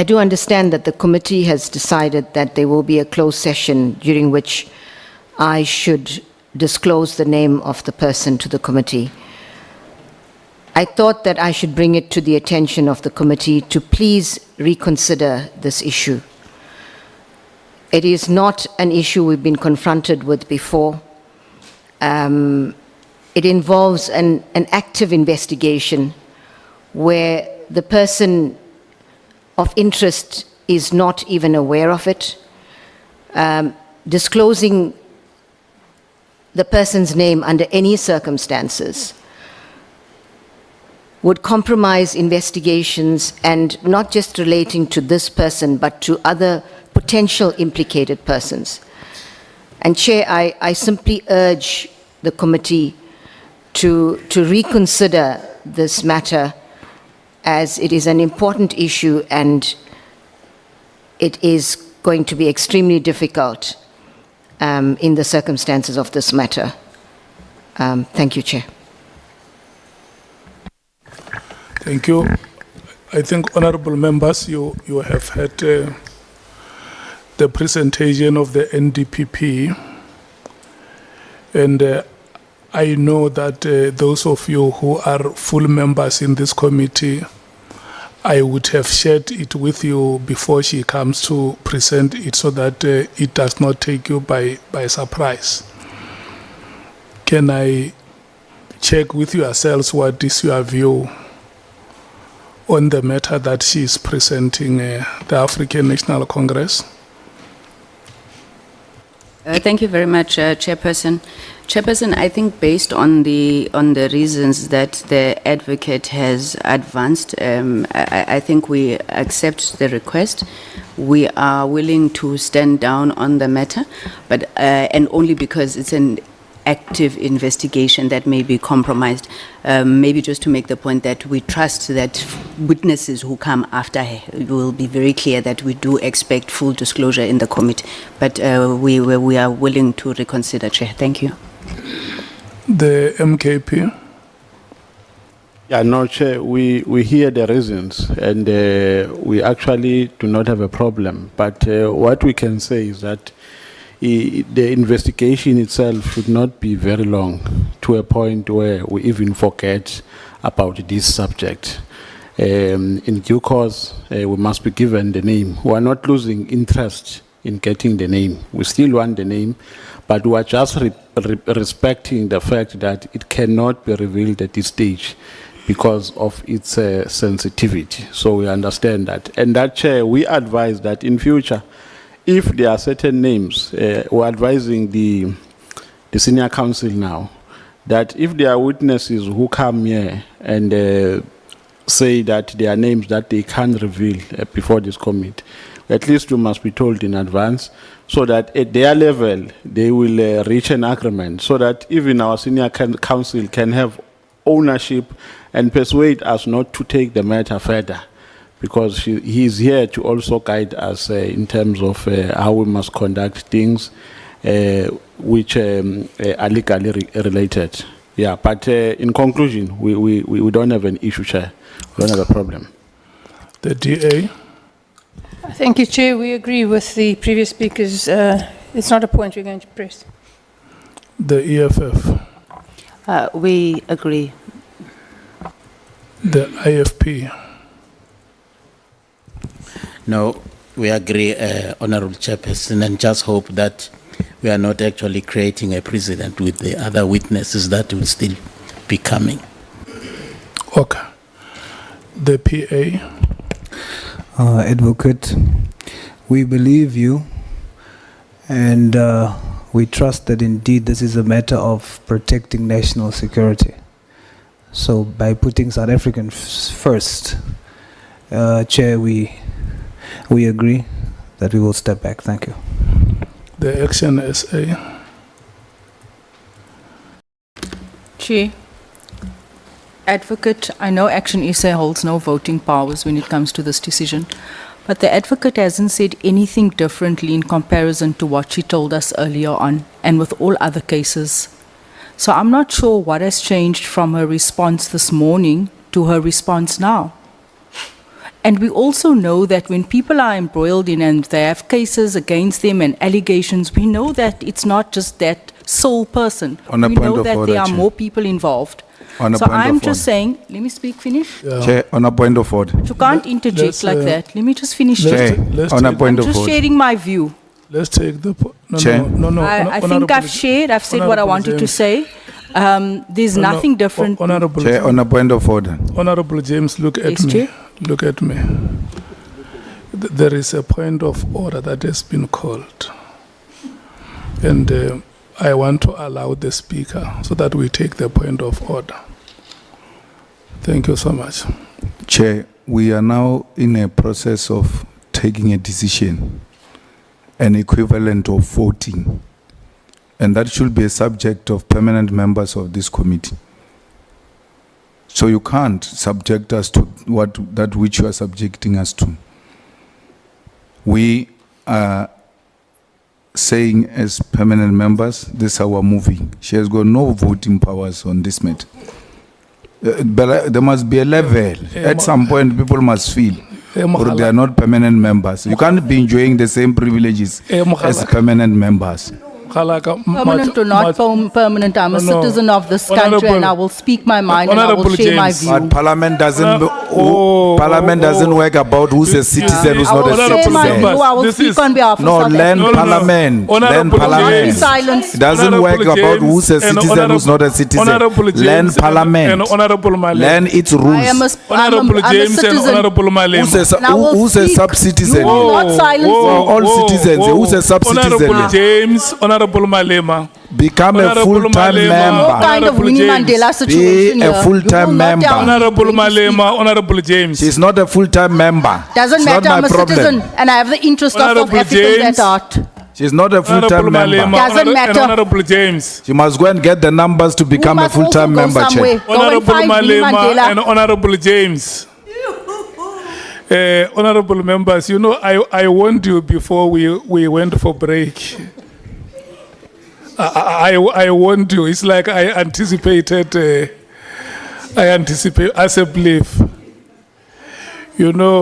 I do understand that the committee has decided that there will be a closed session during which I should disclose the name of the person to the committee. I thought that I should bring it to the attention of the committee to please reconsider this issue. It is not an issue we've been confronted with before. It involves an active investigation where the person of interest is not even aware of it. Disclosing the person's name under any circumstances would compromise investigations, and not just relating to this person, but to other potential implicated persons. And Chair, I simply urge the committee to reconsider this matter, as it is an important issue and it is going to be extremely difficult in the circumstances of this matter. Thank you, Chair. Thank you. I think, honorable members, you have had the presentation of the NDPP, and I know that those of you who are full members in this committee, I would have shared it with you before she comes to present it, so that it does not take you by surprise. Can I check with yourselves what is your view on the matter that she is presenting the African National Congress? Thank you very much, Chairperson. Chairperson, I think based on the reasons that the advocate has advanced, I think we accept the request. We are willing to stand down on the matter, but and only because it's an active investigation that may be compromised. Maybe just to make the point that we trust that witnesses who come after her will be very clear that we do expect full disclosure in the committee. But we are willing to reconsider, Chair. Thank you. The MKP. Yeah, no, Chair, we hear the reasons, and we actually do not have a problem. But what we can say is that the investigation itself should not be very long, to a point where we even forget about this subject. In due course, we must be given the name. We are not losing interest in getting the name. We still want the name, but we are just respecting the fact that it cannot be revealed at this stage because of its sensitivity. So we understand that. And that, Chair, we advise that in future, if there are certain names, we're advising the senior counsel now, that if there are witnesses who come here and say that there are names that they can't reveal before this committee, at least you must be told in advance, so that at their level they will reach an agreement, so that even our senior counsel can have ownership and persuade us not to take the matter further, because he is here to also guide us in terms of how we must conduct things which are legally related. Yeah, but in conclusion, we don't have an issue, Chair. We don't have a problem. The DA. Thank you, Chair. We agree with the previous speakers. It's not a point we're going to press. The EFF. We agree. The IFP. No, we agree, Honorable Chairperson, and just hope that we are not actually creating a precedent with the other witnesses that will still be coming. Okay. The PA. Advocate, we believe you, and we trust that indeed this is a matter of protecting national security. So by putting South Africans first, Chair, we agree that we will step back. Thank you. The ActionSA. Chair, Advocate, I know ActionSA holds no voting powers when it comes to this decision, but the advocate hasn't said anything differently in comparison to what she told us earlier on and with all other cases. So I'm not sure what has changed from her response this morning to her response now. And we also know that when people are embroiled in and they have cases against them and allegations, we know that it's not just that sole person. On a We point know of that order, there are Chair. more people involved. On a So point of I'm just order. saying, let me speak, finish. Chair, on a point of order. You can't interject let's, like that. Let me just finish. let's- Chair. Chair, let's on a take- point I'm of just order. sharing my view. Let's take the... Chair. No, I think I've shared, I've said what I wanted to say. There's nothing different. Honorable, Chair, on a point of order. Honorable James, look at Yes, me. Chair. Look at me. There is a point of order that has been called. And I want to allow the speaker so that we take the point of order. Thank you so much. Chair, we are now in a process of taking a decision, an equivalent of voting, and that should be a subject of permanent members of this committee. So you can't subject us to that which you are subjecting us to. We are saying as permanent members, this is how we're moving. She has got no voting powers on this matter. But there must be a level. At some point, people must feel, or they are not permanent members. You can't be enjoying the same privileges as permanent members. Permanent or not permanent, I'm a No, no. citizen of this country and Honorable- I will speak my mind and I will Honorable share my James. view. But Parliament doesn't. Oh, Parliament doesn't work about who's a citizen, who's I not will a share Honorable my citizen. view, I will This speak is- on behalf of No, South learn Africa. Parliament. Honorable Learn James. Parliament. In silence. It doesn't Honorable work about James who's a and citizen, who's not a citizen. Honorable Learn James Parliament. and Honorable Malema. Learn its I rules. am Honorable I'm a James and citizen. Honorable Malema. And I will Who's a speak. sub-citizen? You will not silence me. all citizens. Who's a sub-citizen? Honorable James, Honorable Malema. Become a Honorable full-time Malema. No member. kind of Honorable Winnie James. Mandela situation Be a here. full-time You will not member. tell me Honorable when to speak. Malema, Honorable James. She's not a full-time member. Doesn't It's matter, not I'm my a problem. citizen and I have the interest of South Honorable Africans James. at heart. She's not a Honorable full-time Malema member. Doesn't and matter. Honorable James. She must go and get the numbers to become You a must also full-time go member, somewhere. Chair. Go and Honorable find Winnie Malema Mandela. and Honorable James. Honorable members, you know, I warned you before we went for break. I warned you. It's like I anticipated as a belief. You know,